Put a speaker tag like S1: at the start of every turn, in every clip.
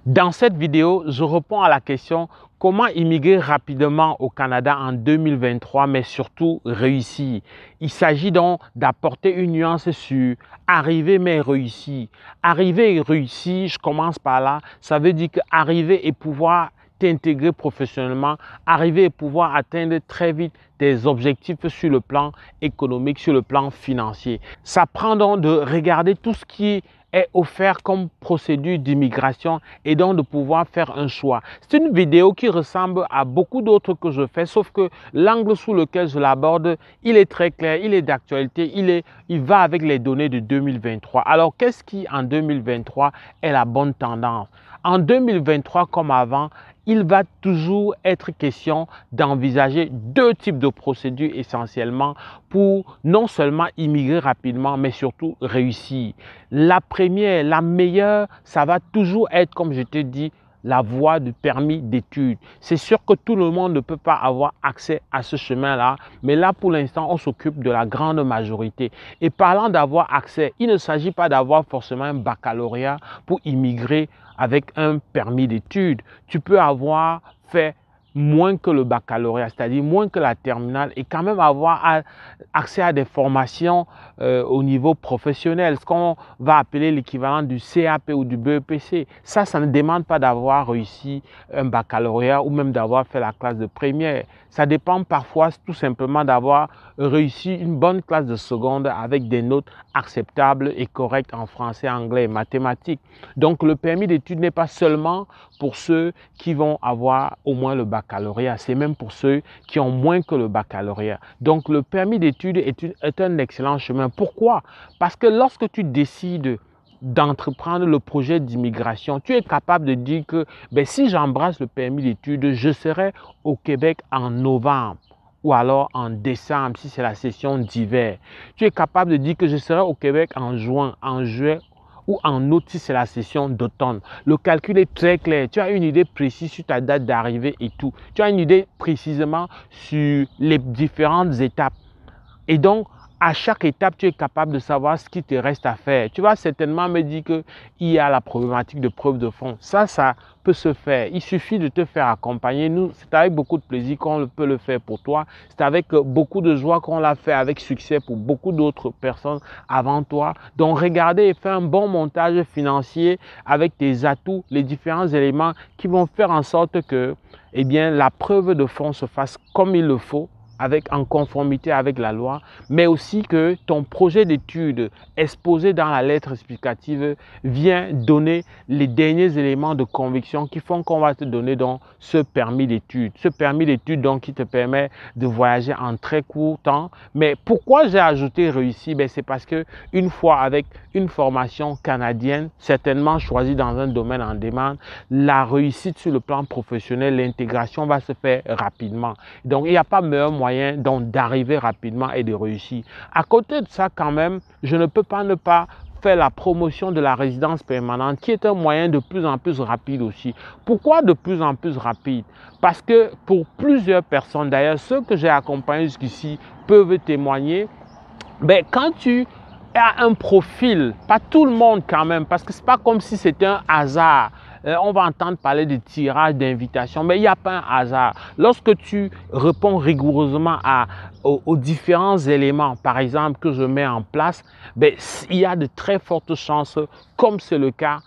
S1: Dans cette vidéo, je réponds à la question comment immigrer rapidement au Canada en 2023, mais surtout réussir. Il s'agit donc d'apporter une nuance sur arriver mais réussir. Arriver et réussir, je commence par là, ça veut dire qu'arriver et pouvoir t'intégrer professionnellement, arriver et pouvoir atteindre très vite des objectifs sur le plan économique, sur le plan financier. Ça prend donc de regarder tout ce qui est offert comme procédure d'immigration et donc de pouvoir faire un choix. C'est une vidéo qui ressemble à beaucoup d'autres que je fais, sauf que l'angle sous lequel je l'aborde, il est très clair, il est d'actualité, il va avec les données de 2023. Alors, qu'est-ce qui en 2023 est la bonne tendance? En 2023, comme avant, il va toujours être question d'envisager deux types de procédures essentiellement pour non seulement immigrer rapidement, mais surtout réussir. La première, la meilleure, ça va toujours être, comme je te dis, la voie du permis d'études. C'est sûr que tout le monde ne peut pas avoir accès à ce chemin-là, mais là, pour l'instant, on s'occupe de la grande majorité. Et parlant d'avoir accès, il ne s'agit pas d'avoir forcément un baccalauréat pour immigrer avec un permis d'études. Tu peux avoir fait moins que le baccalauréat, c'est-à-dire moins que la terminale, et quand même avoir accès à des formations au niveau professionnel, ce qu'on va appeler l'équivalent du CAP ou du BEPC. Ça ne demande pas d'avoir réussi un baccalauréat ou même d'avoir fait la classe de première. Ça dépend parfois tout simplement d'avoir réussi une bonne classe de seconde avec des notes acceptables et correctes en français, anglais et mathématiques. Donc le permis d'études n'est pas seulement pour ceux qui vont avoir au moins le baccalauréat, c'est même pour ceux qui ont moins que le baccalauréat. Donc le permis d'études est un excellent chemin. Pourquoi? Parce que lorsque tu décides d'entreprendre le projet d'immigration, tu es capable de dire que si j'embrasse le permis d'études, je serai au Québec en novembre ou alors en décembre si c'est la session d'hiver. Tu es capable de dire que je serai au Québec en juin, en juillet ou en août si c'est la session d'automne. Le calcul est très clair. Tu as une idée précise sur ta date d'arrivée et tout. Tu as une idée précisément sur les différentes étapes. Et donc, à chaque étape, tu es capable de savoir ce qui te reste à faire. Tu vas certainement me dire qu'il y a la problématique de preuve de fonds. Ça peut se faire. Il suffit de te faire accompagner. Nous, c'est avec beaucoup de plaisir qu'on peut le faire pour toi. C'est avec beaucoup de joie qu'on l'a fait avec succès pour beaucoup d'autres personnes avant toi. Donc, regardez et fais un bon montage financier avec tes atouts, les différents éléments qui vont faire en sorte que la preuve de fonds se fasse comme il le faut, en conformité avec la loi, mais aussi que ton projet d'étude exposé dans la lettre explicative vient donner les derniers éléments de conviction qui font qu'on va te donner donc ce permis d'études. Ce permis d'études donc qui te permet de voyager en très court temps. Mais pourquoi j'ai ajouté réussi? C'est parce que une fois avec une formation canadienne, certainement choisie dans un domaine en demande, la réussite sur le plan professionnel, l'intégration va se faire rapidement. Donc, il n'y a pas meilleur moyen d'arriver rapidement et de réussir. À côté de ça, quand même, je ne peux pas ne pas faire la promotion de la résidence permanente qui est un moyen de plus en plus rapide aussi. Pourquoi de plus en plus rapide? Parce que pour plusieurs personnes, d'ailleurs, ceux que j'ai accompagnés jusqu'ici peuvent témoigner, quand tu as un profil, pas tout le monde quand même, parce que ce n'est pas comme si c'était un hasard. On va entendre parler de tirage, d'invitation, mais il n'y a pas un hasard. Lorsque tu réponds rigoureusement aux différents éléments, par exemple, que je mets en place, il y a de très fortes chances, comme c'est le cas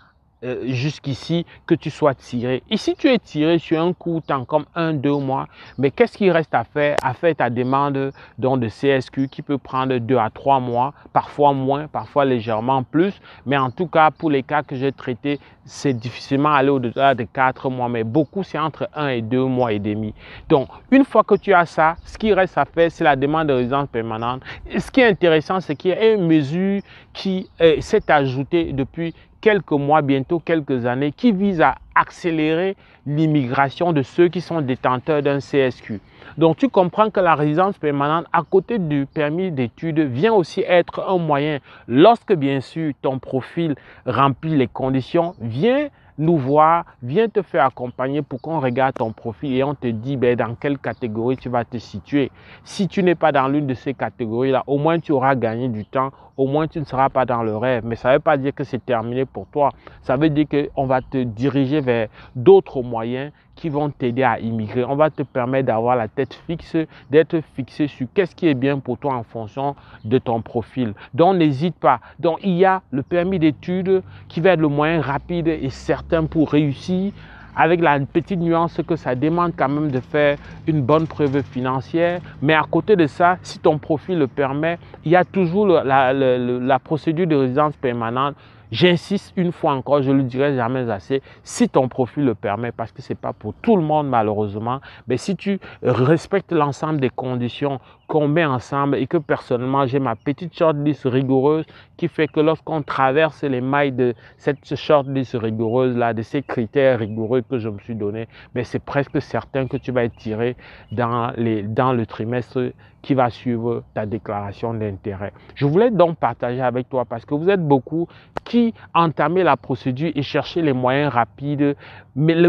S1: jusqu'ici, que tu sois tiré. Et si tu es tiré sur un court temps comme 1-2 mois, mais qu'est-ce qu'il reste à faire? À faire ta demande donc de CSQ qui peut prendre 2 à 3 mois, parfois moins, parfois légèrement plus, mais en tout cas pour les cas que j'ai traités, c'est difficilement aller au-delà de 4 mois, mais beaucoup c'est entre 1 et 2 mois et demi. Donc une fois que tu as ça, ce qui reste à faire, c'est la demande de résidence permanente. Et ce qui est intéressant, c'est qu'il y a une mesure qui s'est ajoutée depuis quelques mois, bientôt quelques années, qui vise à accélérer l'immigration de ceux qui sont détenteurs d'un CSQ. Donc, tu comprends que la résidence permanente, à côté du permis d'études, vient aussi être un moyen, lorsque bien sûr ton profil remplit les conditions, viens nous voir, viens te faire accompagner pour qu'on regarde ton profil et on te dit dans quelle catégorie tu vas te situer. Si tu n'es pas dans l'une de ces catégories-là, au moins tu auras gagné du temps au moins tu ne seras pas dans le rêve. Mais ça ne veut pas dire que c'est terminé pour toi. Ça veut dire qu'on va te diriger vers d'autres moyens qui vont t'aider à immigrer. On va te permettre d'avoir la tête fixe, d'être fixé sur qu'est-ce qui est bien pour toi en fonction de ton profil. Donc, n'hésite pas. Donc, il y a le permis d'études qui va être le moyen rapide et certain pour réussir, avec la petite nuance que ça demande quand même de faire une bonne preuve financière. Mais à côté de ça, si ton profil le permet, il y a toujours la procédure de résidence permanente. J'insiste une fois encore, je ne le dirai jamais assez, si ton profil le permet, parce que ce n'est pas pour tout le monde malheureusement, mais si tu respectes l'ensemble des conditions qu'on met ensemble et que personnellement j'ai ma petite shortlist rigoureuse qui fait que lorsqu'on traverse les mailles de cette shortlist rigoureuse là, de ces critères rigoureux que je me suis donné, mais c'est presque certain que tu vas être tiré dans le trimestre qui va suivre ta déclaration d'intérêt. Je voulais donc partager avec toi parce que vous êtes beaucoup qui entamaient la procédure et cherchaient les moyens rapides. Mais la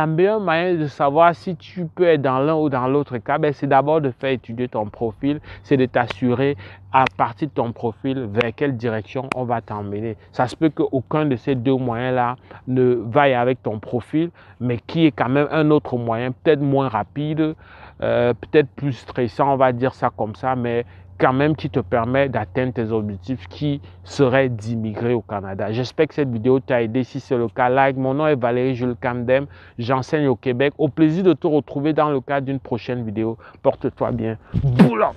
S1: meilleure manière de savoir si tu peux être dans l'un ou dans l'autre cas, c'est d'abord de faire étudier ton profil, c'est de t'assurer à partir de ton profil vers quelle direction on va t'emmener. Ça se peut qu'aucun de ces deux moyens-là ne vaille avec ton profil, mais qui est quand même un autre moyen, peut-être moins rapide, peut-être plus stressant, on va dire ça comme ça, mais quand même qui te permet d'atteindre tes objectifs qui seraient d'immigrer au Canada. J'espère que cette vidéo t'a aidé. Si c'est le cas, like. Mon nom est Valérie Jules Camdem. J'enseigne au Québec. Au plaisir de te retrouver dans le cadre d'une prochaine vidéo. Porte-toi bien. Boulot!